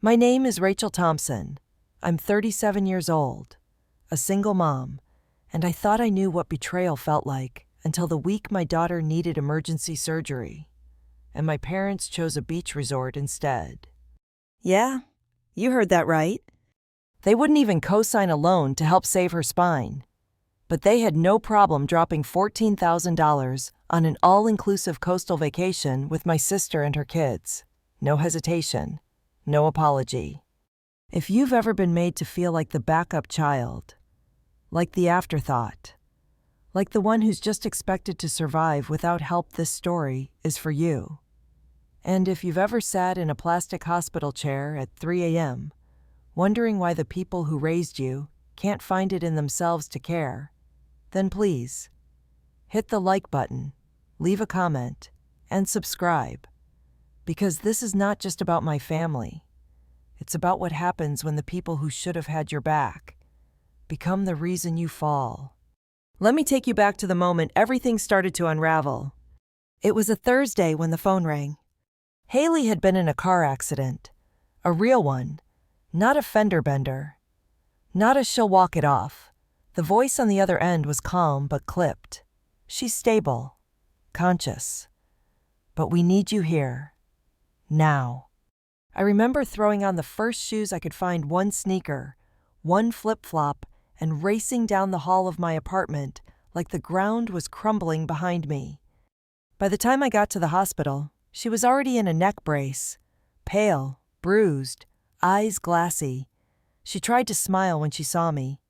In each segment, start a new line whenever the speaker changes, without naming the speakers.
My name is Rachel Thompson. I'm 37 years old, a single mom, and I thought I knew what betrayal felt like until the week my daughter needed emergency surgery, and my parents chose a beach resort instead.
Yeah, you heard that right.
They wouldn't even co-sign a loan to help save her spine, but they had no problem dropping $14,000 on an all-inclusive coastal vacation with my sister and her kids. No hesitation, no apology. If you've ever been made to feel like the backup child, like the afterthought, like the one who's just expected to survive without help, this story is for you. And if you've ever sat in a plastic hospital chair at 3 a.m., wondering why the people who raised you can't find it in themselves to care, then please, hit the like button, leave a comment, and subscribe. Because this is not just about my family. It's about what happens when the people who should have had your back become the reason you fall. Let me take you back to the moment everything started to unravel. It was a Thursday when the phone rang. Haley had been in a car accident, a real one, not a fender bender, not a she'll walk it off. The voice on the other end was calm but clipped. She's stable, conscious. But we need you here. Now. I remember throwing on the first shoes I could find, one sneaker, one flip-flop, and racing down the hall of my apartment like the ground was crumbling behind me. By the time I got to the hospital, she was already in a neck brace, pale, bruised, eyes glassy. She tried to smile when she saw me,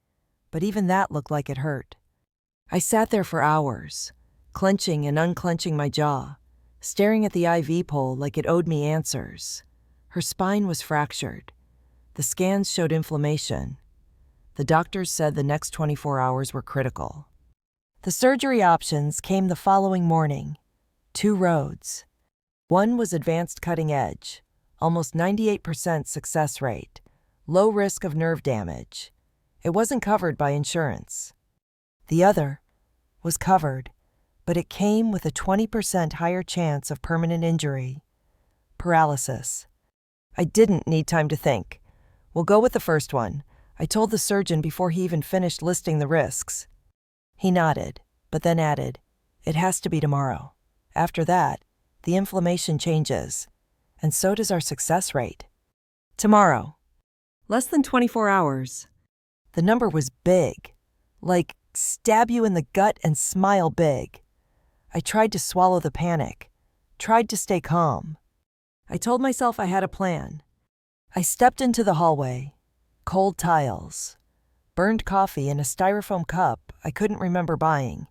but even that looked like it hurt. I sat there for hours, clenching and unclenching my jaw, staring at the IV pole like it owed me answers. Her spine was fractured. The scans showed inflammation. The doctors said the next 24 hours were critical. The surgery options came the following morning. 2 roads. One was advanced cutting edge, almost 98% success rate, low risk of nerve damage. It wasn't covered by insurance. The other was covered, but it came with a 20% higher chance of permanent injury. Paralysis. I didn't need time to think. We'll go with the first one, I told the surgeon before he even finished listing the risks. He nodded, but then added, "It has to be tomorrow. After that, the inflammation changes, and so does our success rate." Tomorrow. Less than 24 hours. The number was big, like stab you in the gut and smile big. I tried to swallow the panic, tried to stay calm. I told myself I had a plan. I stepped into the hallway. Cold tiles, burned coffee in a styrofoam cup I couldn't remember buying.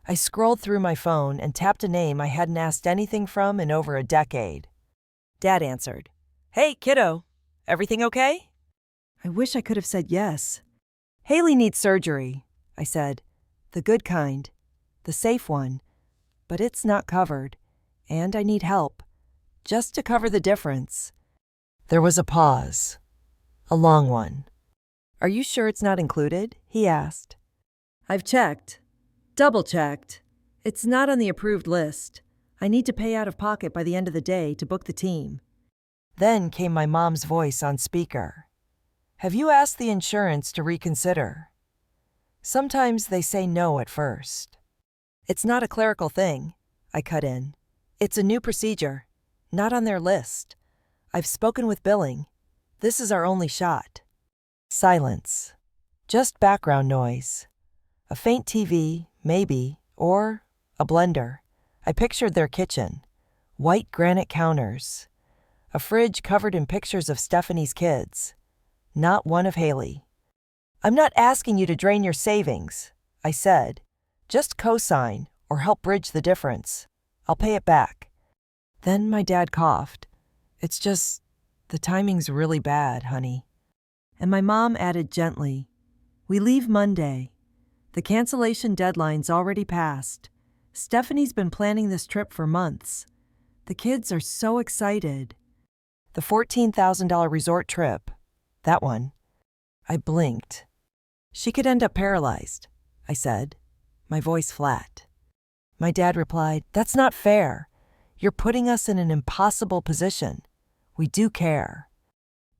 I scrolled through my phone and tapped a name I hadn't asked anything from in over a decade. Dad answered. "Hey, kiddo, everything okay?" I wish I could have said yes. "Haley needs surgery," I said. "The good kind, the safe one, but it's not covered, and I need help, just to cover the difference." There was a pause. A long one. "Are you sure it's not included?" he asked. "I've checked. Double-checked. It's not on the approved list. I need to pay out of pocket by the end of the day to book the team." Then came my mom's voice on speaker. "Have you asked the insurance to reconsider? Sometimes they say no at first." "It's not a clerical thing," I cut in. "It's a new procedure. Not on their list. I've spoken with billing. This is our only shot." Silence. Just background noise. A faint TV, maybe, or a blender. I pictured their kitchen. White granite counters. A fridge covered in pictures of Stephanie's kids. Not one of Haley. "I'm not asking you to drain your savings," I said. "Just co-sign or help bridge the difference. I'll pay it back." Then my dad coughed. "It's just, the timing's really bad, honey." And my mom added gently, "We leave Monday. The cancellation deadline's already passed. Stephanie's been planning this trip for months. The kids are so excited." The $14,000 resort trip. That one. I blinked. "She could end up paralyzed," I said, my voice flat. My dad replied, "That's not fair. You're putting us in an impossible position. We do care."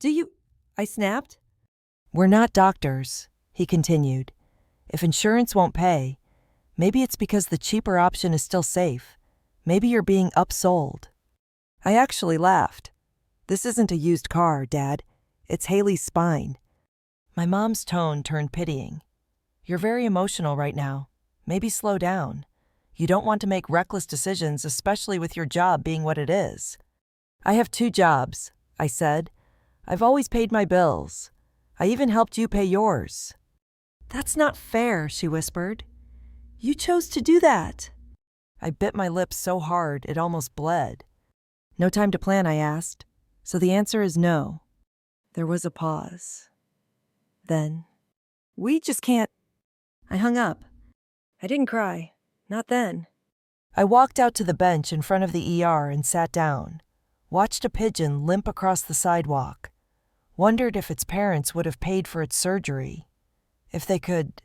I snapped.
We're not doctors, he continued. If insurance won't pay, maybe it's because the cheaper option is still safe. Maybe you're being upsold. I actually laughed. This isn't a used car, Dad. It's Haley's spine. My mom's tone turned pitying. You're very emotional right now. Maybe slow down. You don't want to make reckless decisions, especially with your job being what it is. I have 2 jobs, I said. I've always paid my bills. I even helped you pay yours.
That's not fair, she whispered. You chose to do that.
I bit my lips so hard it almost bled. No time to plan, I asked. So the answer is no. There was a pause. Then,
We just can't. I hung up. I didn't cry. Not then.
I walked out to the bench in front of the ER and sat down. Watched a pigeon limp across the sidewalk. Wondered if its parents would have paid for its surgery. If they could.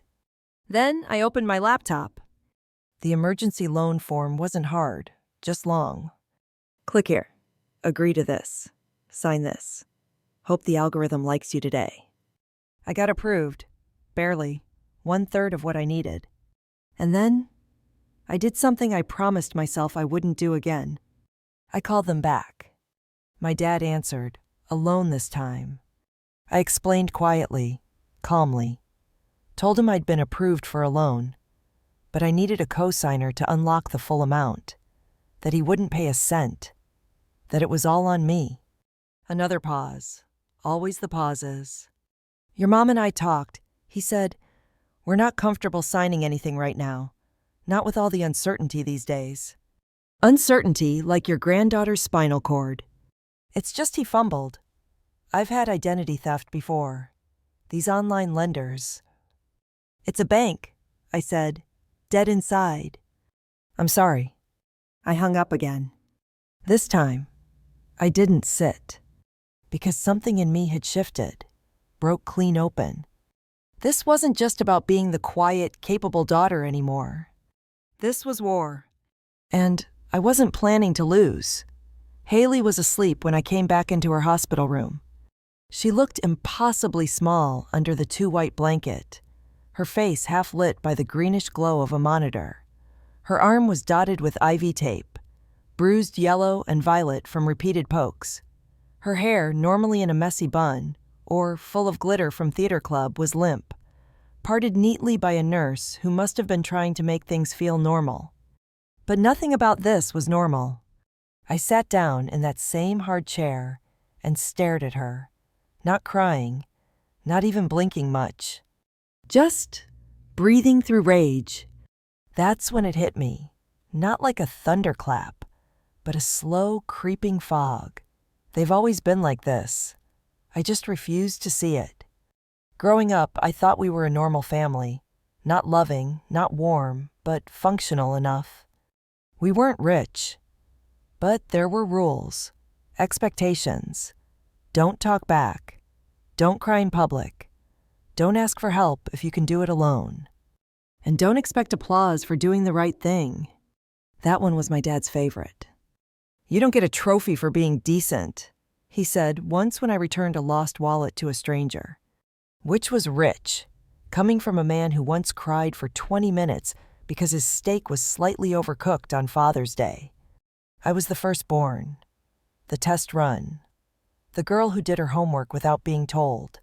Then I opened my laptop.
The emergency loan form wasn't hard, just long.
Click here. Agree to this. Sign this. Hope the algorithm likes you today.
I got approved. Barely. 1/3 of what I needed. And then, I did something I promised myself I wouldn't do again. I called them back. My dad answered, alone this time. I explained quietly, calmly. Told him I'd been approved for a loan, but I needed a co-signer to unlock the full amount. That he wouldn't pay a cent. That it was all on me. Another pause. Always the pauses. Your mom and I talked. He said, we're not comfortable signing anything right now. Not with all the uncertainty these days. Uncertainty like your granddaughter's spinal cord. It's just he fumbled. I've had identity theft before. These online lenders. It's a bank, I said, dead inside. I'm sorry. I hung up again. This time, I didn't sit. Because something in me had shifted, broke clean open. This wasn't just about being the quiet, capable daughter anymore. This was war. And I wasn't planning to lose. Haley was asleep when I came back into her hospital room. She looked impossibly small under the 2-white blanket, her face half lit by the greenish glow of a monitor. Her arm was dotted with IV tape, bruised yellow and violet from repeated pokes. Her hair, normally in a messy bun, or full of glitter from theater club, was limp, parted neatly by a nurse who must have been trying to make things feel normal. But nothing about this was normal. I sat down in that same hard chair and stared at her, not crying, not even blinking much. Just breathing through rage. That's when it hit me, not like a thunderclap, but a slow, creeping fog. They've always been like this. I just refused to see it. Growing up, I thought we were a normal family. Not loving, not warm, but functional enough. We weren't rich. But there were rules, expectations. Don't talk back. Don't cry in public. Don't ask for help if you can do it alone. And don't expect applause for doing the right thing. That one was my dad's favorite. You don't get a trophy for being decent, he said once when I returned a lost wallet to a stranger. Which was rich, coming from a man who once cried for 20 minutes because his steak was slightly overcooked on Father's Day. I was the firstborn, the test run, the girl who did her homework without being told,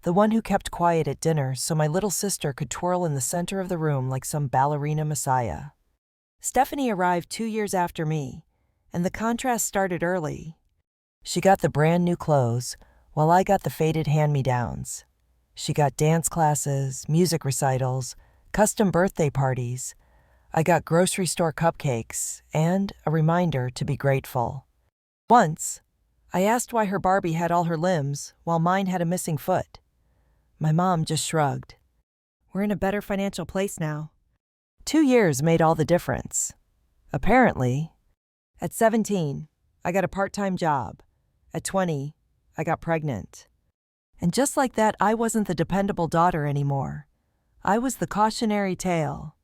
the one who kept quiet at dinner so my little sister could twirl in the center of the room like some ballerina messiah. Stephanie arrived 2 years after me, and the contrast started early. She got the brand new clothes, while I got the faded hand-me-downs. She got dance classes, music recitals, custom birthday parties. I got grocery store cupcakes, and a reminder to be grateful. Once, I asked why her Barbie had all her limbs, while mine had a missing foot. My mom just shrugged. We're in a better financial place now. 2 years made all the difference. Apparently. At 17, I got a part-time job. At 20, I got pregnant. And just like that, I wasn't the dependable daughter anymore. I was the cautionary tale.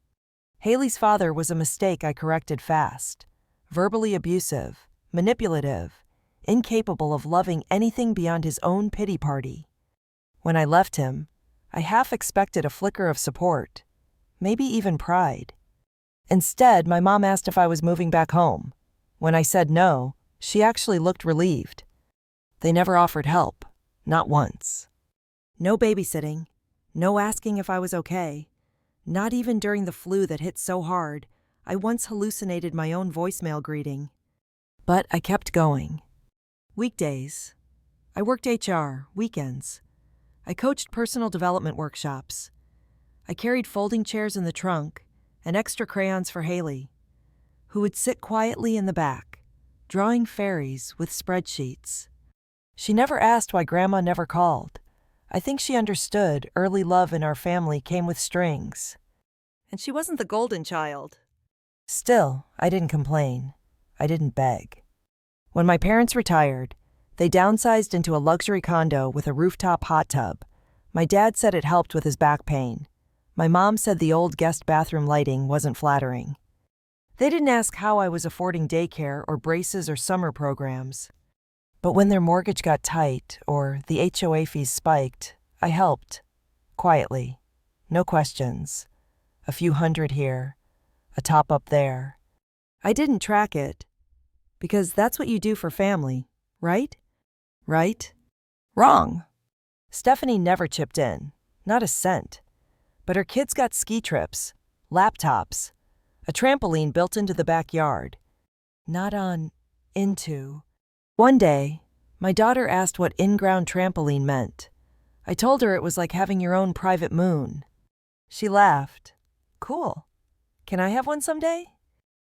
Haley's father was a mistake I corrected fast. Verbally abusive, manipulative, incapable of loving anything beyond his own pity party. When I left him, I half expected a flicker of support, maybe even pride. Instead, my mom asked if I was moving back home. When I said no, she actually looked relieved. They never offered help, not once. No babysitting, no asking if I was okay. Not even during the flu that hit so hard, I once hallucinated my own voicemail greeting. But I kept going. Weekdays. I worked HR, weekends. I coached personal development workshops. I carried folding chairs in the trunk and extra crayons for Haley, who would sit quietly in the back, drawing fairies with spreadsheets. She never asked why Grandma never called. I think she understood early love in our family came with strings. And she wasn't the golden child. Still, I didn't complain. I didn't beg. When my parents retired, they downsized into a luxury condo with a rooftop hot tub. My dad said it helped with his back pain. My mom said the old guest bathroom lighting wasn't flattering. They didn't ask how I was affording daycare or braces or summer programs. But when their mortgage got tight or the HOA fees spiked, I helped. Quietly. No questions. A few hundred here. A top up there. I didn't track it. Because that's what you do for family, right? Right? Wrong. Stephanie never chipped in. Not a cent. But her kids got ski trips, laptops, a trampoline built into the backyard. Not on, into. One day, my daughter asked what in-ground trampoline meant. I told her it was like having your own private moon. She laughed. Cool. Can I have one someday?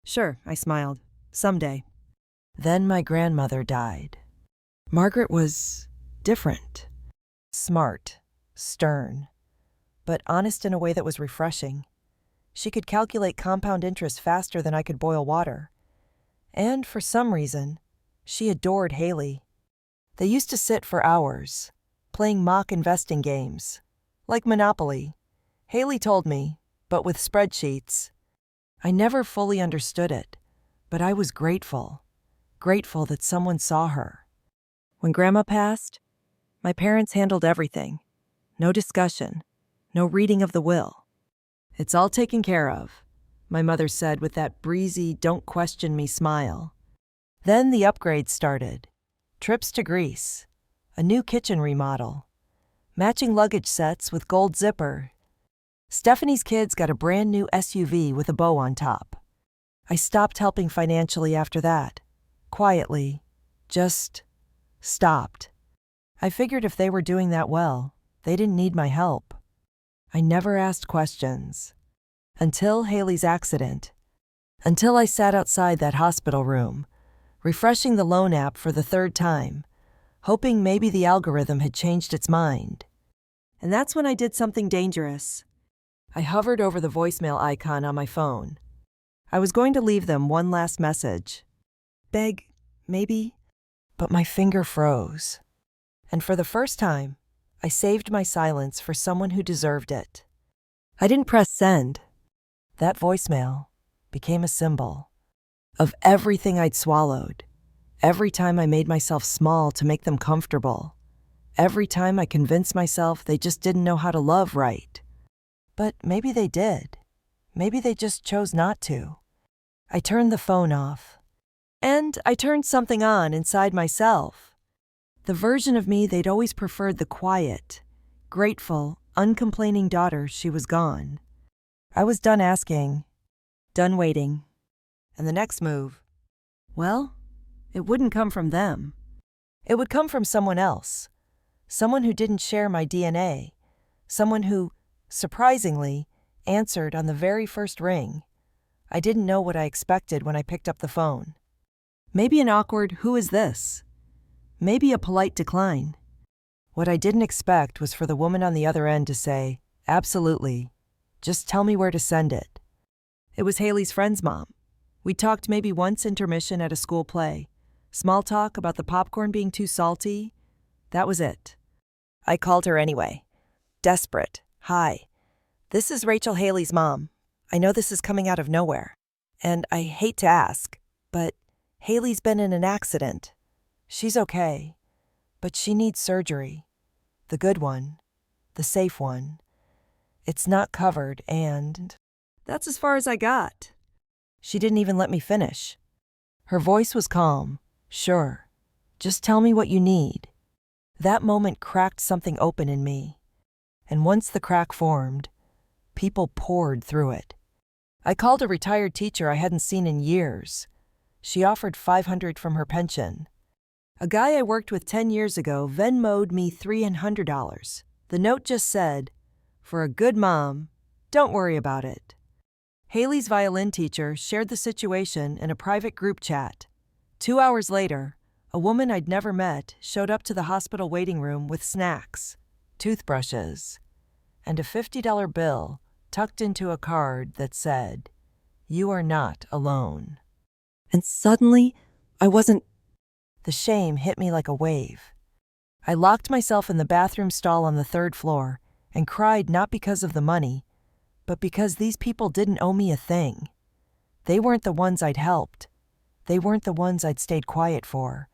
Sure, I smiled. Someday. Then my grandmother died. Margaret was different. Smart, stern, but honest in a way that was refreshing. She could calculate compound interest faster than I could boil water. And for some reason, she adored Haley. They used to sit for hours, playing mock investing games, like Monopoly. Haley told me, but with spreadsheets. I never fully understood it, but I was grateful. Grateful that someone saw her. When Grandma passed, my parents handled everything. No discussion, no reading of the will. It's all taken care of, my mother said with that breezy, don't question me smile. Then the upgrades started. Trips to Greece, a new kitchen remodel, matching luggage sets with gold zipper. Stephanie's kids got a brand new SUV with a bow on top. I stopped helping financially after that. Quietly, just stopped. I figured if they were doing that well, they didn't need my help. I never asked questions. Until Haley's accident. Until I sat outside that hospital room, refreshing the loan app for the third time, hoping maybe the algorithm had changed its mind. And that's when I did something dangerous. I hovered over the voicemail icon on my phone. I was going to leave them one last message. Beg, maybe? But my finger froze. And for the first time, I saved my silence for someone who deserved it. I didn't press send. That voicemail became a symbol of everything I'd swallowed. Every time I made myself small to make them comfortable. Every time I convinced myself they just didn't know how to love right. But maybe they did. Maybe they just chose not to. I turned the phone off. And I turned something on inside myself. The version of me they'd always preferred, the quiet, grateful, uncomplaining daughter. She was gone. I was done asking, done waiting. And the next move, well, it wouldn't come from them. It would come from someone else. Someone who didn't share my DNA. Someone who, surprisingly, answered on the very first ring. I didn't know what I expected when I picked up the phone. Maybe an awkward, "Who is this?" Maybe a polite decline. What I didn't expect was for the woman on the other end to say, "Absolutely. Just tell me where to send it." It was Haley's friend's mom. We talked maybe once intermission at a school play. Small talk about the popcorn being too salty. That was it. I called her anyway. Desperate. "Hi. This is Rachel, Haley's mom. I know this is coming out of nowhere. And I hate to ask, but Haley's been in an accident. She's okay, but she needs surgery. The good one. The safe one. It's not covered and...
That's as far as I got.
She didn't even let me finish. Her voice was calm. Sure. Just tell me what you need. That moment cracked something open in me. And once the crack formed, people poured through it. I called a retired teacher I hadn't seen in years. She offered $500 from her pension. A guy I worked with 10 years ago Venmo'd me $300. The note just said, "For a good mom, don't worry about it." Haley's violin teacher shared the situation in a private group chat. 2 hours later, a woman I'd never met showed up to the hospital waiting room with snacks, toothbrushes, and a $50 bill tucked into a card that said, "You are not alone."
And suddenly, I wasn't...
The shame hit me like a wave. I locked myself in the bathroom stall on the 3rd floor and cried not because of the money, but because these people didn't owe me a thing. They weren't the ones I'd helped. They weren't the ones I'd stayed quiet for,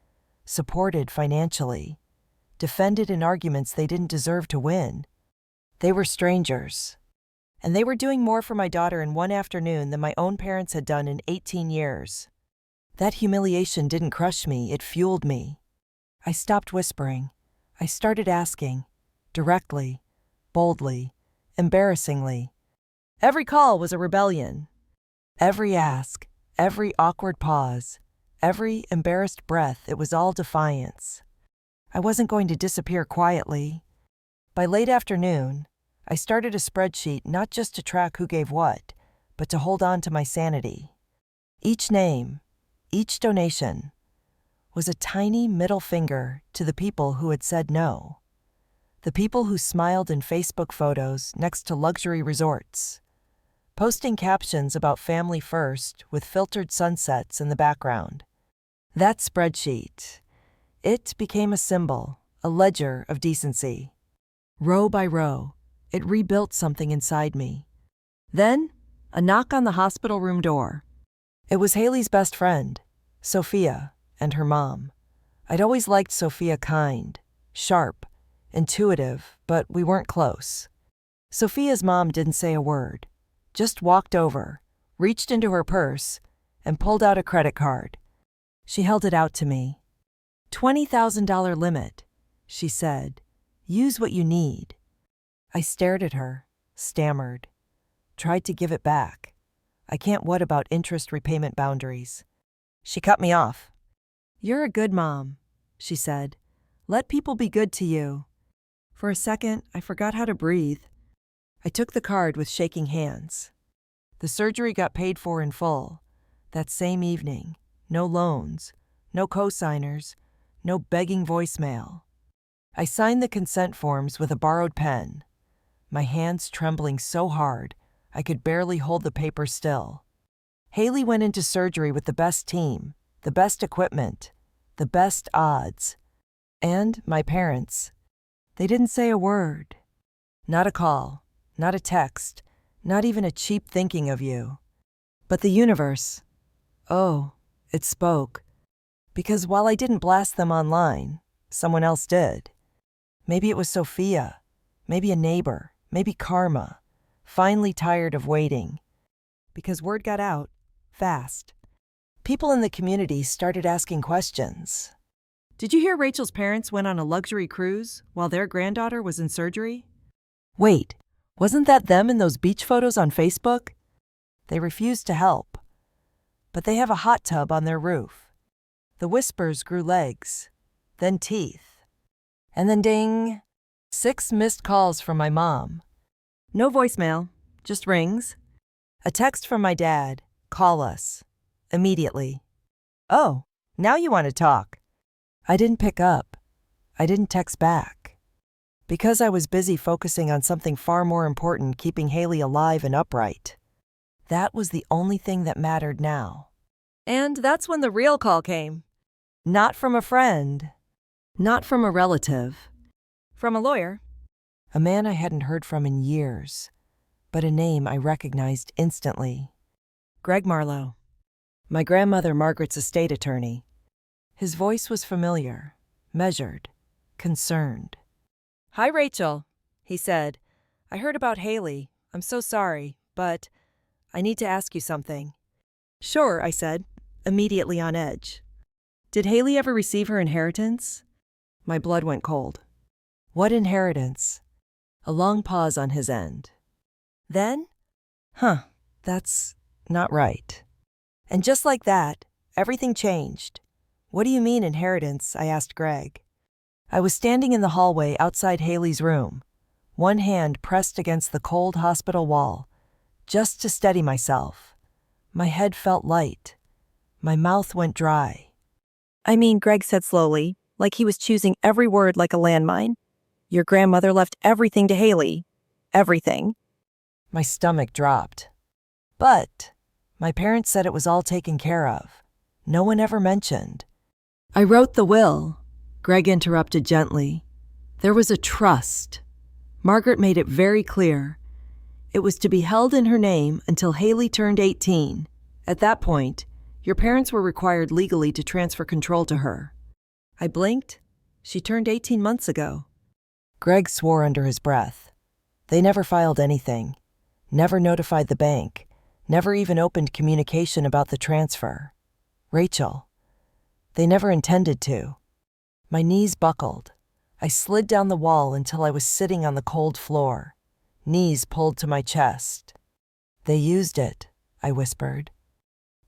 supported financially, defended in arguments they didn't deserve to win. They were strangers. And they were doing more for my daughter in one afternoon than my own parents had done in 18 years. That humiliation didn't crush me, it fueled me. I stopped whispering. I started asking, directly, boldly, embarrassingly. Every call was a rebellion. Every ask, every awkward pause, every embarrassed breath, it was all defiance. I wasn't going to disappear quietly. By late afternoon, I started a spreadsheet not just to track who gave what, but to hold on to my sanity. Each name, each donation, was a tiny middle finger to the people who had said no. The people who smiled in Facebook photos next to luxury resorts, posting captions about family first with filtered sunsets in the background. That spreadsheet, it became a symbol, a ledger of decency. Row by row, it rebuilt something inside me. Then, a knock on the hospital room door. It was Haley's best friend, Sophia, and her mom. I'd always liked Sophia, kind, sharp, intuitive, but we weren't close. Sophia's mom didn't say a word, just walked over, reached into her purse, and pulled out a credit card. She held it out to me. $20,000 limit, she said. Use what you need. I stared at her, stammered, tried to give it back. I can't. What about interest repayment boundaries? She cut me off. You're a good mom, she said. Let people be good to you. For a second, I forgot how to breathe. I took the card with shaking hands. The surgery got paid for in full. That same evening, no loans, no co-signers, no begging voicemail. I signed the consent forms with a borrowed pen, my hands trembling so hard I could barely hold the paper still. Haley went into surgery with the best team, the best equipment, the best odds. And my parents, they didn't say a word. Not a call, not a text, not even a cheap thinking of you. But the universe, oh, it spoke. Because while I didn't blast them online, someone else did. Maybe it was Sophia, maybe a neighbor, maybe karma, finally tired of waiting. Because word got out, fast. People in the community started asking questions. Did you hear Rachel's parents went on a luxury cruise while their granddaughter was in surgery? Wait, wasn't that them in those beach photos on Facebook? They refused to help. But they have a hot tub on their roof. The whispers grew legs, then teeth. And then ding! 6 missed calls from my mom. No voicemail, just rings. A text from my dad, call us. Immediately. Oh, now you want to talk. I didn't pick up. I didn't text back. Because I was busy focusing on something far more important, keeping Haley alive and upright. That was the only thing that mattered now. And that's when the real call came. Not from a friend. Not from a relative. From a lawyer. A man I hadn't heard from in years, but a name I recognized instantly. Greg Marlowe. My grandmother Margaret's estate attorney. His voice was familiar, measured, concerned. "Hi, Rachel," he said. "I heard about Haley. I'm so sorry, but I need to ask you something." "Sure," I said, immediately on edge. "Did Haley ever receive her inheritance?" My blood went cold. "What inheritance?" A long pause on his end. Then, that's not right. And just like that, everything changed. "What do you mean, inheritance?" I asked Greg. I was standing in the hallway outside Haley's room, one hand pressed against the cold hospital wall, just to steady myself. My head felt light. My mouth went dry.
"I mean," Greg said slowly, like he was choosing every word like a landmine. "Your grandmother left everything to Haley. Everything."
My stomach dropped. "But my parents said it was all taken care of. No one ever mentioned." "I wrote the will," Greg interrupted gently. "There was a trust. Margaret made it very clear. It was to be held in her name until Haley turned 18. At that point, your parents were required legally to transfer control to her." I blinked. "She turned 18 months ago." Greg swore under his breath. "They never filed anything, never notified the bank, never even opened communication about the transfer. Rachel, they never intended to." My knees buckled. I slid down the wall until I was sitting on the cold floor, knees pulled to my chest. "They used it," I whispered.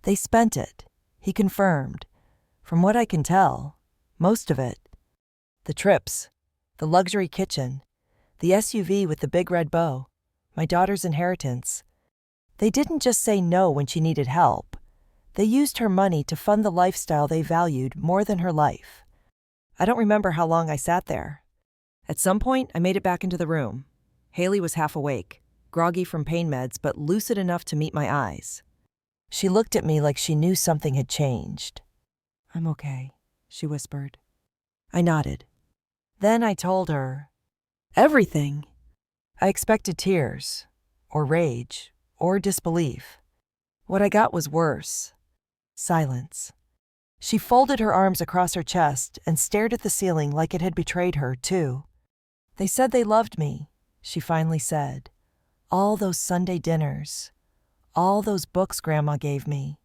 "They spent it," he confirmed. "From what I can tell, most of it. The trips, the luxury kitchen, the SUV with the big red bow, my daughter's inheritance. They didn't just say no when she needed help. They used her money to fund the lifestyle they valued more than her life." I don't remember how long I sat there. At some point, I made it back into the room. Haley was half awake, groggy from pain meds, but lucid enough to meet my eyes. She looked at me like she knew something had changed. "I'm okay," she whispered. I nodded. Then I told her everything. I expected tears, or rage, or disbelief. What I got was worse. Silence. She folded her arms across her chest and stared at the ceiling like it had betrayed her, too. "They said they loved me," she finally said. "All those Sunday dinners. All those books Grandma gave me.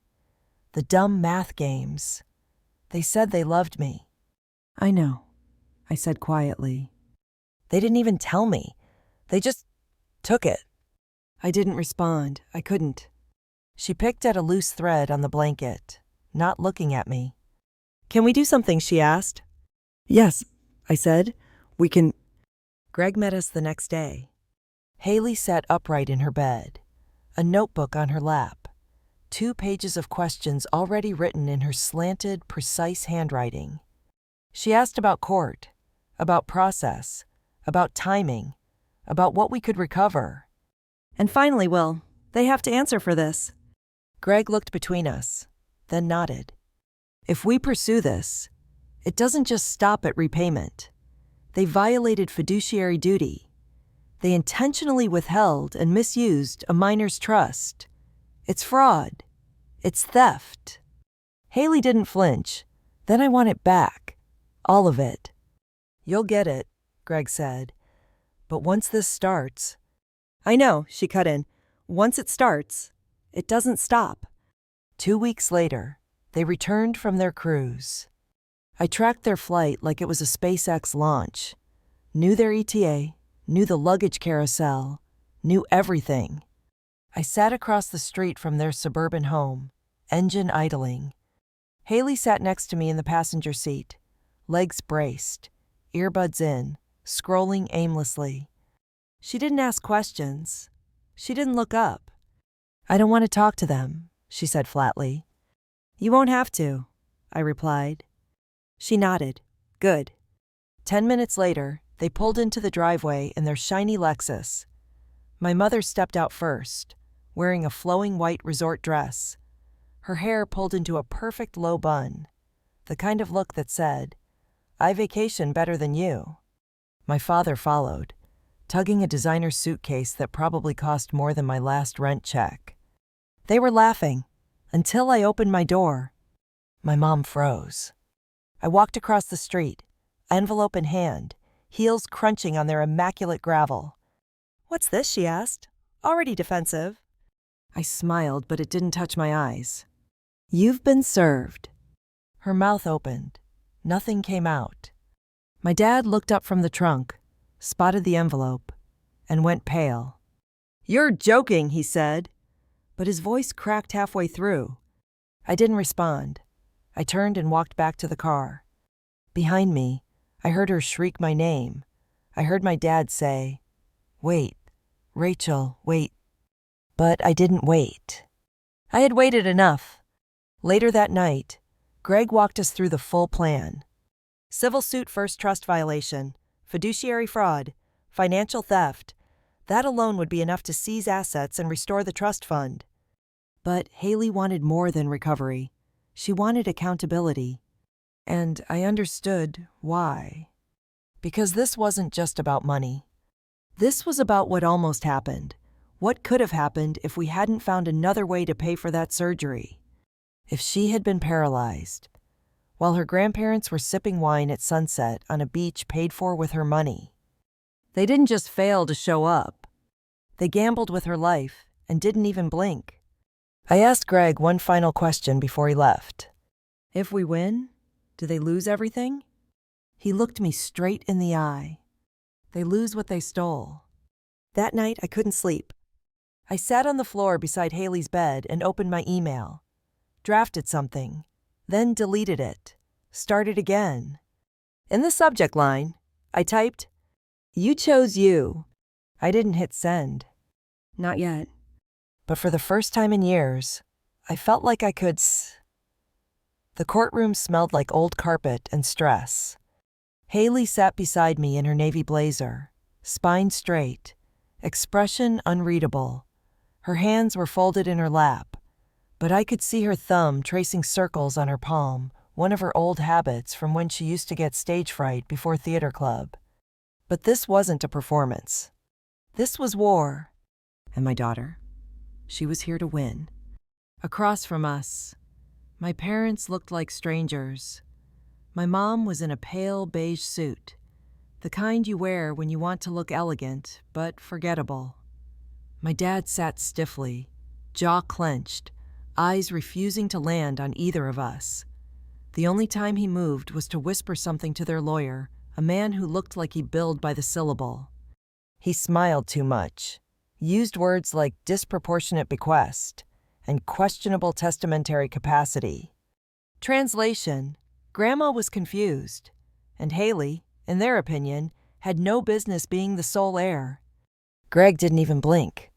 The dumb math games. They said they loved me." "I know," I said quietly. "They didn't even tell me. They just took it." I didn't respond. I couldn't. She picked at a loose thread on the blanket, not looking at me. "Can we do something?" she asked. "Yes," I said. "We can." Greg met us the next day. Haley sat upright in her bed, a notebook on her lap, 2 pages of questions already written in her slanted, precise handwriting. She asked about court, about process, about timing, about what we could recover. "And finally, Will, they have to answer for this." Greg looked between us, then nodded. "If we pursue this, it doesn't just stop at repayment. They violated fiduciary duty. They intentionally withheld and misused a minor's trust. It's fraud. It's theft." Haley didn't flinch. "Then I want it back. All of it." "You'll get it," Greg said. "But once this starts—" "I know," she cut in. "Once it starts, it doesn't stop." 2 weeks later, they returned from their cruise. I tracked their flight like it was a SpaceX launch. Knew their ETA, knew the luggage carousel, knew everything. I sat across the street from their suburban home, engine idling. Haley sat next to me in the passenger seat, legs braced, earbuds in, scrolling aimlessly. She didn't ask questions. She didn't look up. "I don't want to talk to them," she said flatly. "You won't have to," I replied. She nodded. "Good." 10 minutes later, they pulled into the driveway in their shiny Lexus. My mother stepped out first, wearing a flowing white resort dress, her hair pulled into a perfect low bun, the kind of look that said, "I vacation better than you." My father followed, tugging a designer suitcase that probably cost more than my last rent check. They were laughing, until I opened my door. My mom froze. I walked across the street, envelope in hand, heels crunching on their immaculate gravel. "What's this?" she asked, already defensive. I smiled, but it didn't touch my eyes. "You've been served." Her mouth opened. Nothing came out. My dad looked up from the trunk, spotted the envelope, and went pale. "You're joking," he said, but his voice cracked halfway through. I didn't respond. I turned and walked back to the car. Behind me, I heard her shriek my name. I heard my dad say, "Wait, Rachel, wait." But I didn't wait. I had waited enough. Later that night, Greg walked us through the full plan. Civil suit first trust violation, fiduciary fraud, financial theft. That alone would be enough to seize assets and restore the trust fund. But Haley wanted more than recovery. She wanted accountability. And I understood why. Because this wasn't just about money. This was about what almost happened. What could have happened if we hadn't found another way to pay for that surgery? If she had been paralyzed, while her grandparents were sipping wine at sunset on a beach paid for with her money. They didn't just fail to show up. They gambled with her life and didn't even blink. I asked Greg one final question before he left. "If we win, do they lose everything?" He looked me straight in the eye. "They lose what they stole." That night, I couldn't sleep. I sat on the floor beside Haley's bed and opened my email. Drafted something, then deleted it. Started again. In the subject line, I typed, "You chose you." I didn't hit send. Not yet. But for the first time in years, I felt like I could The courtroom smelled like old carpet and stress. Haley sat beside me in her navy blazer, spine straight, expression unreadable. Her hands were folded in her lap, but I could see her thumb tracing circles on her palm, one of her old habits from when she used to get stage fright before theater club. But this wasn't a performance. This was war. And my daughter, she was here to win. Across from us, my parents looked like strangers. My mom was in a pale beige suit, the kind you wear when you want to look elegant but forgettable. My dad sat stiffly, jaw clenched, eyes refusing to land on either of us. The only time he moved was to whisper something to their lawyer, a man who looked like he billed by the syllable. He smiled too much, used words like disproportionate bequest and questionable testamentary capacity. Translation: Grandma was confused, and Haley, in their opinion, had no business being the sole heir. Greg didn't even blink.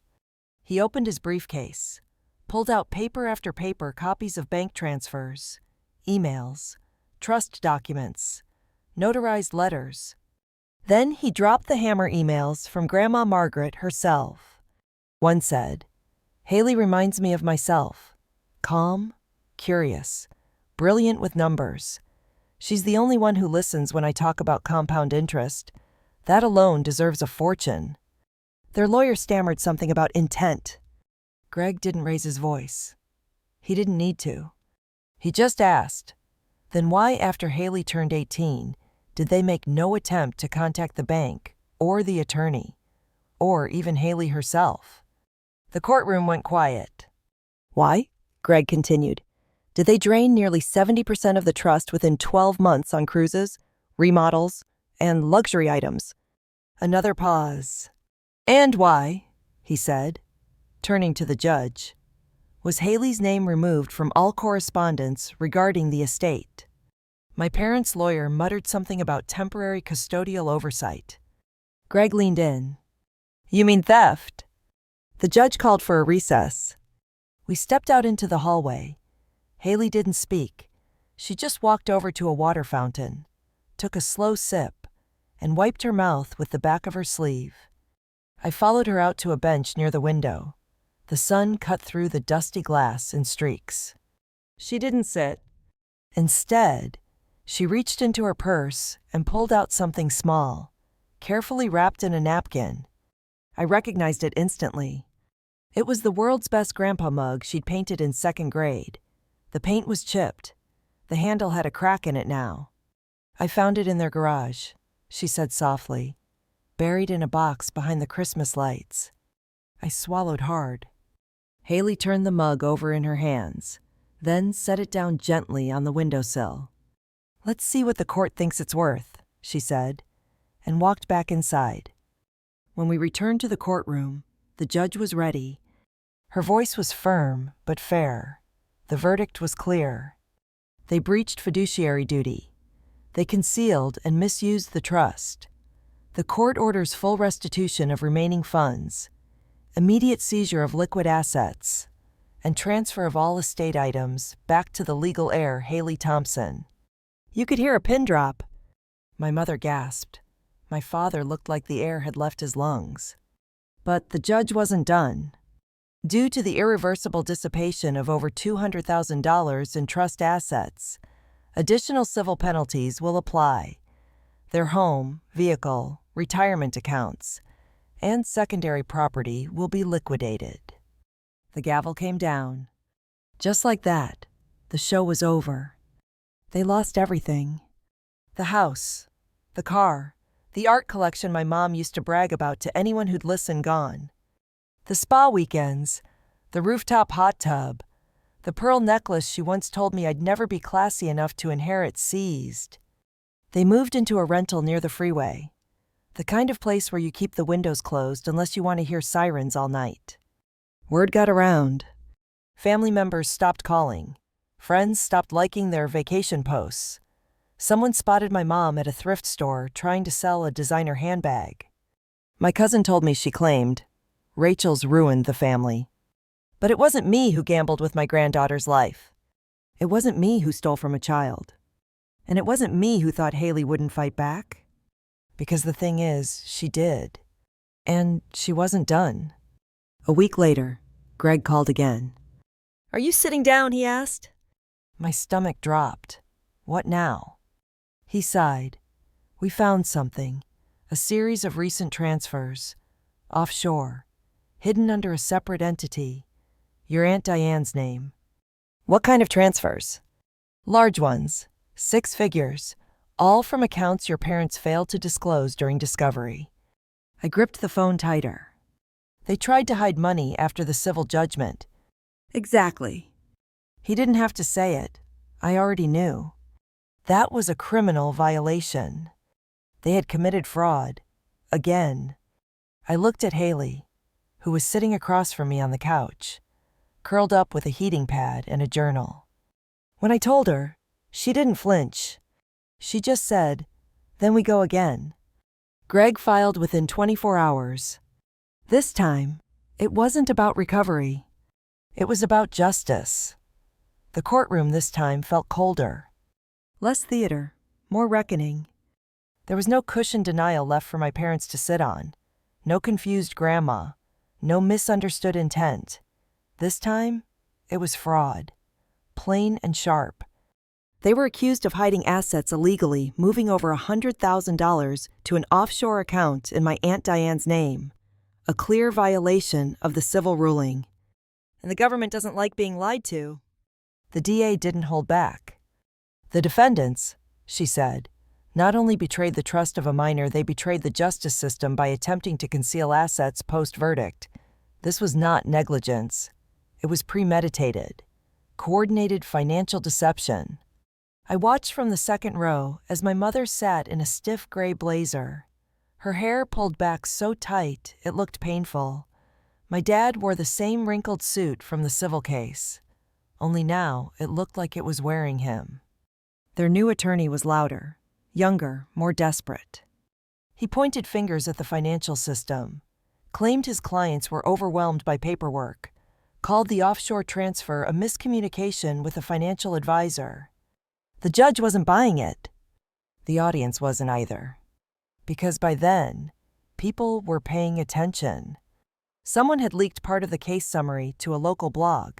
He opened his briefcase, pulled out paper after paper, copies of bank transfers, emails, trust documents, notarized letters. Then he dropped the hammer emails from Grandma Margaret herself. One said, "Haley reminds me of myself. Calm, curious, brilliant with numbers. She's the only one who listens when I talk about compound interest. That alone deserves a fortune." Their lawyer stammered something about intent. Greg didn't raise his voice. He didn't need to. He just asked, "Then why, after Haley turned 18, did they make no attempt to contact the bank, or the attorney, or even Haley herself?" The courtroom went quiet. "Why?" Greg continued. "Did they drain nearly 70% of the trust within 12 months on cruises, remodels, and luxury items?" Another pause. "And why," he said, turning to the judge, "was Haley's name removed from all correspondence regarding the estate?" My parents' lawyer muttered something about temporary custodial oversight. Greg leaned in. "You mean theft?" The judge called for a recess. We stepped out into the hallway. Haley didn't speak. She just walked over to a water fountain, took a slow sip, and wiped her mouth with the back of her sleeve. I followed her out to a bench near the window. The sun cut through the dusty glass in streaks. She didn't sit. Instead, she reached into her purse and pulled out something small, carefully wrapped in a napkin. I recognized it instantly. It was the world's best grandpa mug she'd painted in second grade. The paint was chipped. The handle had a crack in it now, I found it in their garage, she said softly, buried in a box behind the Christmas lights. I swallowed hard. Haley turned the mug over in her hands, then set it down gently on the windowsill. "Let's see what the court thinks it's worth," she said, and walked back inside. When we returned to the courtroom, the judge was ready. Her voice was firm but fair. The verdict was clear. They breached fiduciary duty. They concealed and misused the trust. The court orders full restitution of remaining funds, immediate seizure of liquid assets, and transfer of all estate items back to the legal heir, Haley Thompson. You could hear a pin drop. My mother gasped. My father looked like the air had left his lungs. But the judge wasn't done. Due to the irreversible dissipation of over $200,000 in trust assets, additional civil penalties will apply. Their home, vehicle, retirement accounts, and secondary property will be liquidated. The gavel came down. Just like that, the show was over. They lost everything. The house, the car, the art collection my mom used to brag about to anyone who'd listen gone. The spa weekends, the rooftop hot tub, the pearl necklace she once told me I'd never be classy enough to inherit seized. They moved into a rental near the freeway, the kind of place where you keep the windows closed unless you want to hear sirens all night. Word got around. Family members stopped calling. Friends stopped liking their vacation posts. Someone spotted my mom at a thrift store trying to sell a designer handbag. My cousin told me she claimed, "Rachel's ruined the family." But it wasn't me who gambled with my granddaughter's life. It wasn't me who stole from a child. And it wasn't me who thought Haley wouldn't fight back. Because the thing is, she did. And she wasn't done. A week later, Greg called again. "Are you sitting down?" he asked. My stomach dropped. What now? He sighed. "We found something. A series of recent transfers. Offshore. Hidden under a separate entity. Your Aunt Diane's name." "What kind of transfers?" "Large ones. 6 figures. All from accounts your parents failed to disclose during discovery." I gripped the phone tighter. "They tried to hide money after the civil judgment." "Exactly." He didn't have to say it. I already knew. That was a criminal violation. They had committed fraud. Again. I looked at Haley, who was sitting across from me on the couch, curled up with a heating pad and a journal. When I told her, she didn't flinch. She just said, "Then we go again." Greg filed within 24 hours. This time, it wasn't about recovery. It was about justice. The courtroom this time felt colder. Less theater, more reckoning. There was no cushioned denial left for my parents to sit on. No confused grandma. No misunderstood intent. This time, it was fraud. Plain and sharp. They were accused of hiding assets illegally, moving over $100,000 to an offshore account in my Aunt Diane's name. A clear violation of the civil ruling. And the government doesn't like being lied to. The DA didn't hold back. "The defendants," she said, "not only betrayed the trust of a minor, they betrayed the justice system by attempting to conceal assets post-verdict. This was not negligence. It was premeditated. Coordinated financial deception." I watched from the second row as my mother sat in a stiff gray blazer. Her hair pulled back so tight it looked painful. My dad wore the same wrinkled suit from the civil case. Only now it looked like it was wearing him. Their new attorney was louder, younger, more desperate. He pointed fingers at the financial system, claimed his clients were overwhelmed by paperwork, called the offshore transfer a miscommunication with a financial advisor. The judge wasn't buying it. The audience wasn't either. Because by then, people were paying attention. Someone had leaked part of the case summary to a local blog.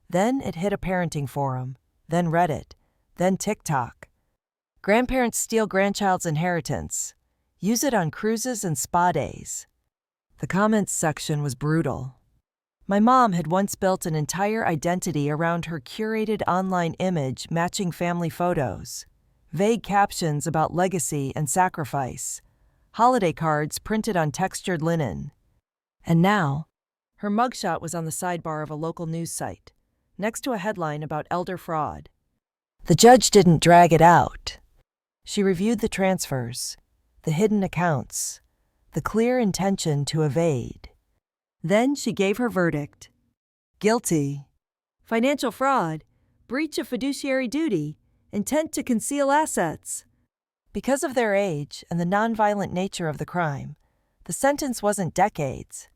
Then it hit a parenting forum, then Reddit, then TikTok. Grandparents steal grandchild's inheritance. Use it on cruises and spa days. The comments section was brutal. My mom had once built an entire identity around her curated online image matching family photos. Vague captions about legacy and sacrifice, holiday cards printed on textured linen. And now, her mugshot was on the sidebar of a local news site, next to a headline about elder fraud. The judge didn't drag it out. She reviewed the transfers, the hidden accounts, the clear intention to evade. Then she gave her verdict. Guilty. Financial fraud, breach of fiduciary duty, intent to conceal assets. Because of their age and the nonviolent nature of the crime, the sentence wasn't decades.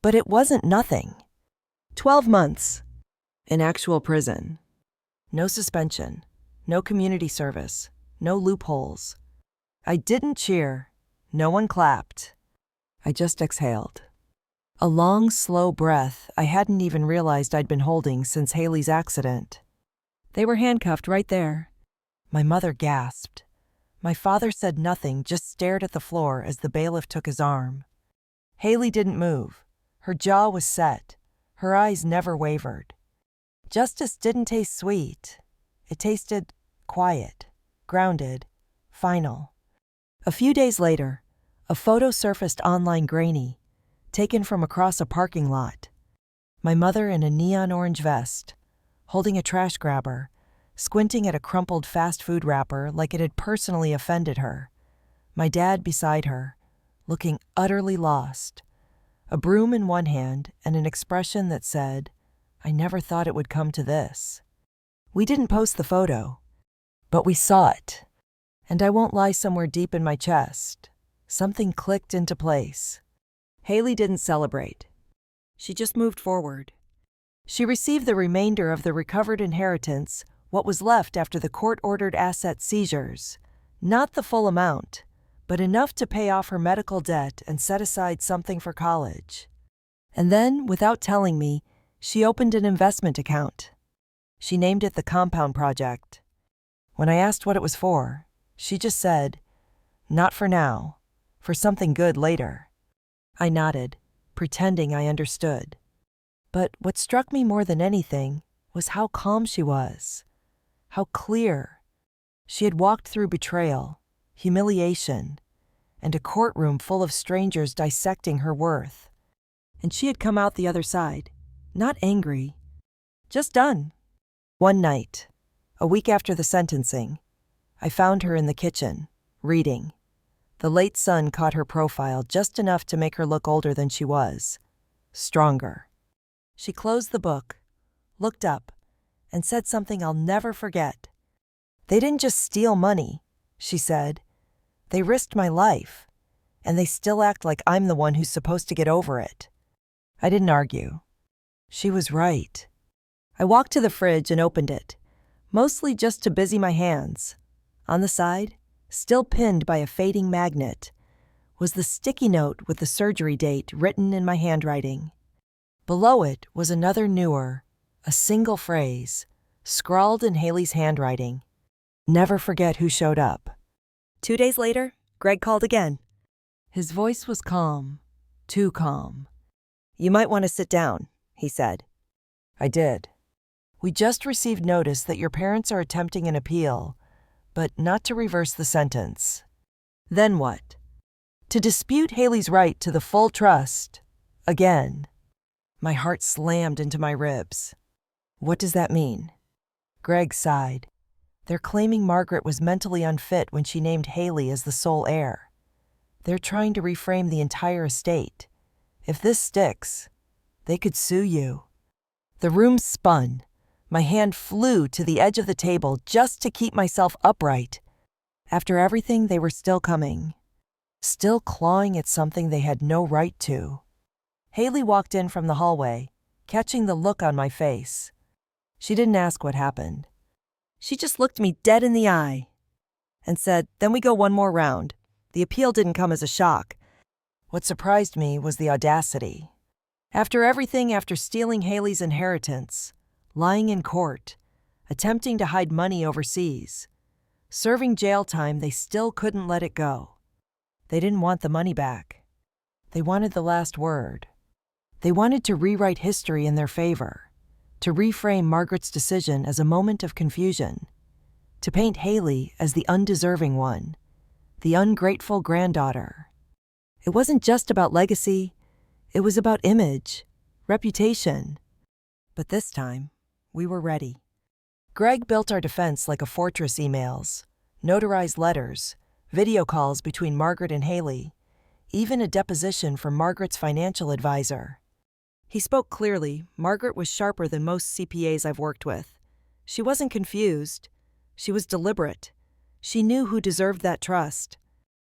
But it wasn't nothing. 12 months. In actual prison. No suspension, no community service, no loopholes. I didn't cheer. No one clapped. I just exhaled. A long, slow breath I hadn't even realized I'd been holding since Haley's accident. They were handcuffed right there. My mother gasped. My father said nothing, just stared at the floor as the bailiff took his arm. Haley didn't move. Her jaw was set. Her eyes never wavered. Justice didn't taste sweet. It tasted quiet, grounded, final. A few days later, a photo surfaced online grainy, taken from across a parking lot. My mother in a neon orange vest, holding a trash grabber, squinting at a crumpled fast food wrapper like it had personally offended her. My dad beside her, looking utterly lost, a broom in one hand and an expression that said, "I never thought it would come to this." We didn't post the photo, but we saw it. And I won't lie, somewhere deep in my chest, something clicked into place. Haley didn't celebrate. She just moved forward. She received the remainder of the recovered inheritance, what was left after the court-ordered asset seizures. Not the full amount, but enough to pay off her medical debt and set aside something for college. And then, without telling me, she opened an investment account. She named it the Compound Project. When I asked what it was for, she just said, "Not for now, for something good later." I nodded, pretending I understood. But what struck me more than anything was how calm she was, how clear. She had walked through betrayal, humiliation, and a courtroom full of strangers dissecting her worth. And she had come out the other side, not angry, just done. One night, a week after the sentencing, I found her in the kitchen, reading. The late sun caught her profile just enough to make her look older than she was, stronger. She closed the book, looked up, and said something I'll never forget. "They didn't just steal money," she said. "They risked my life, and they still act like I'm the one who's supposed to get over it." I didn't argue. She was right. I walked to the fridge and opened it, mostly just to busy my hands. On the side, still pinned by a fading magnet, was the sticky note with the surgery date written in my handwriting. Below it was another newer, a single phrase, scrawled in Haley's handwriting. "Never forget who showed up." 2 days later, Greg called again. His voice was calm, too calm. "You might want to sit down," he said. I did. "We just received notice that your parents are attempting an appeal, but not to reverse the sentence." Then what? To dispute Haley's right to the full trust. Again. My heart slammed into my ribs. What does that mean? Greg sighed. They're claiming Margaret was mentally unfit when she named Haley as the sole heir. They're trying to reframe the entire estate. If this sticks, they could sue you. The room spun. My hand flew to the edge of the table just to keep myself upright. After everything, they were still coming. Still clawing at something they had no right to. Haley walked in from the hallway, catching the look on my face. She didn't ask what happened. She just looked me dead in the eye and said, "Then we go one more round." The appeal didn't come as a shock. What surprised me was the audacity. After everything, after stealing Haley's inheritance, lying in court, attempting to hide money overseas, serving jail time, they still couldn't let it go. They didn't want the money back. They wanted the last word. They wanted to rewrite history in their favor, to reframe Margaret's decision as a moment of confusion, to paint Haley as the undeserving one, the ungrateful granddaughter. It wasn't just about legacy, it was about image, reputation. But this time, we were ready. Greg built our defense like a fortress: emails, notarized letters, video calls between Margaret and Haley, even a deposition from Margaret's financial advisor. He spoke clearly. Margaret was sharper than most CPAs I've worked with. She wasn't confused. She was deliberate. She knew who deserved that trust.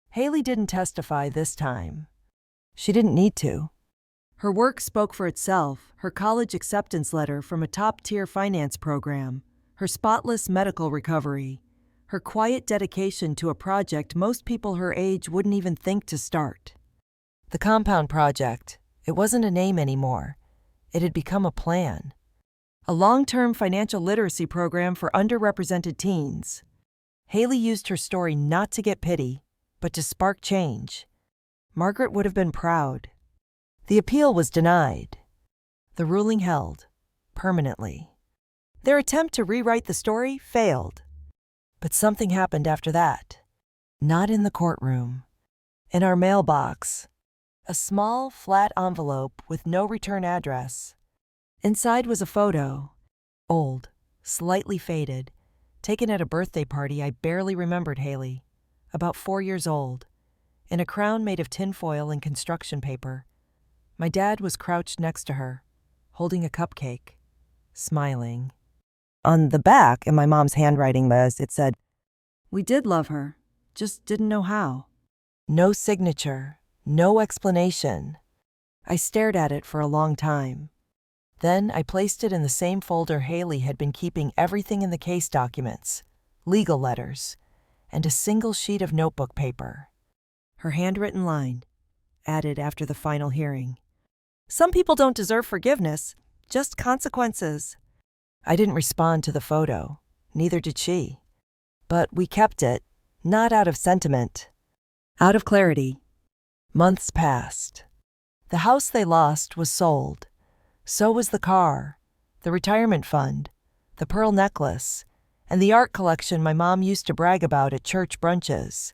Haley didn't testify this time. She didn't need to. Her work spoke for itself: her college acceptance letter from a top-tier finance program, her spotless medical recovery, her quiet dedication to a project most people her age wouldn't even think to start. The Compound Project. It wasn't a name anymore. It had become a plan. A long-term financial literacy program for underrepresented teens. Haley used her story not to get pity, but to spark change. Margaret would have been proud. The appeal was denied. The ruling held, permanently. Their attempt to rewrite the story failed. But something happened after that. Not in the courtroom. In our mailbox. A small, flat envelope with no return address. Inside was a photo. Old, slightly faded, taken at a birthday party I barely remembered Haley, about 4 years old, in a crown made of tinfoil and construction paper. My dad was crouched next to her, holding a cupcake, smiling. On the back, in my mom's handwriting, it said, "We did love her, just didn't know how." No signature, no explanation. I stared at it for a long time. Then I placed it in the same folder Haley had been keeping everything in the case: documents, legal letters, and a single sheet of notebook paper. Her handwritten line, added after the final hearing. "Some people don't deserve forgiveness, just consequences." I didn't respond to the photo, neither did she. But we kept it, not out of sentiment, out of clarity. Months passed. The house they lost was sold. So was the car, the retirement fund, the pearl necklace, and the art collection my mom used to brag about at church brunches.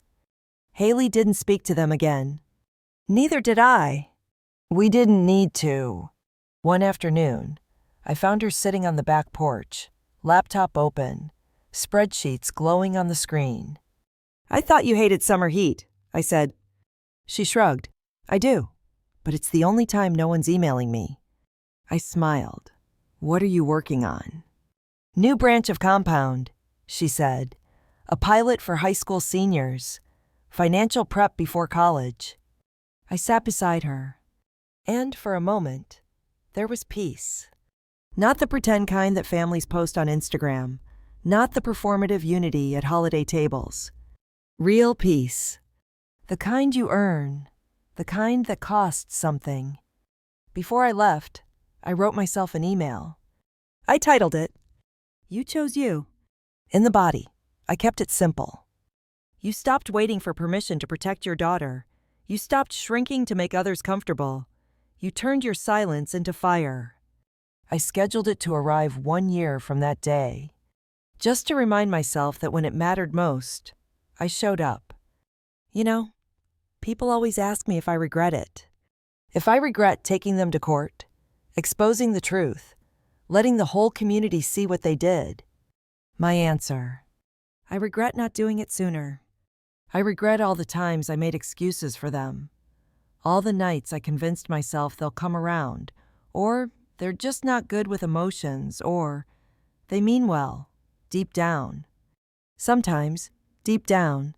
Haley didn't speak to them again. Neither did I. We didn't need to. One afternoon, I found her sitting on the back porch, laptop open, spreadsheets glowing on the screen. "I thought you hated summer heat," I said. She shrugged. "I do, but it's the only time no one's emailing me." I smiled. "What are you working on?" "New branch of Compound," she said. "A pilot for high school seniors. Financial prep before college." I sat beside her, and for a moment, there was peace. Not the pretend kind that families post on Instagram, not the performative unity at holiday tables. Real peace. The kind you earn, the kind that costs something. Before I left, I wrote myself an email. I titled it, "You Chose You." In the body, I kept it simple. You stopped waiting for permission to protect your daughter. You stopped shrinking to make others comfortable. You turned your silence into fire. I scheduled it to arrive 1 year from that day, just to remind myself that when it mattered most, I showed up. You know, people always ask me if I regret it. If I regret taking them to court, exposing the truth, letting the whole community see what they did. My answer: I regret not doing it sooner. I regret all the times I made excuses for them. All the nights I convinced myself they'll come around, or they're just not good with emotions, or they mean well, deep down. Sometimes, deep down,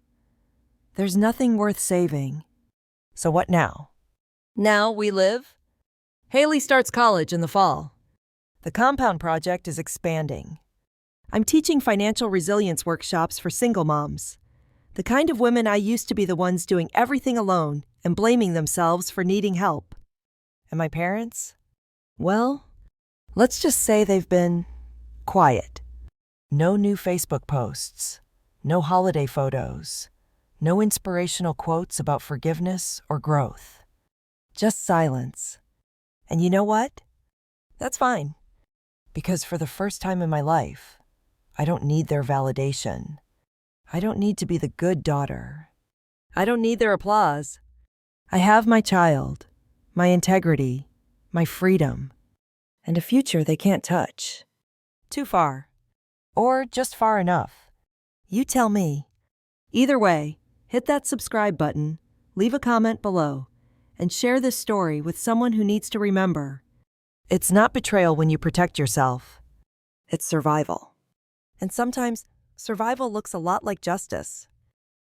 there's nothing worth saving. So what now? Now we live? Haley starts college in the fall. The Compound Project is expanding. I'm teaching financial resilience workshops for single moms, the kind of women I used to be the ones doing everything alone and blaming themselves for needing help. And my parents? Well, let's just say they've been quiet. No new Facebook posts, no holiday photos, no inspirational quotes about forgiveness or growth. Just silence. And you know what? That's fine. Because for the first time in my life, I don't need their validation. I don't need to be the good daughter. I don't need their applause. I have my child, my integrity, my freedom, and a future they can't touch. Too far. Or just far enough. You tell me. Either way, hit that subscribe button, leave a comment below, and share this story with someone who needs to remember. It's not betrayal when you protect yourself. It's survival. And sometimes, survival looks a lot like justice.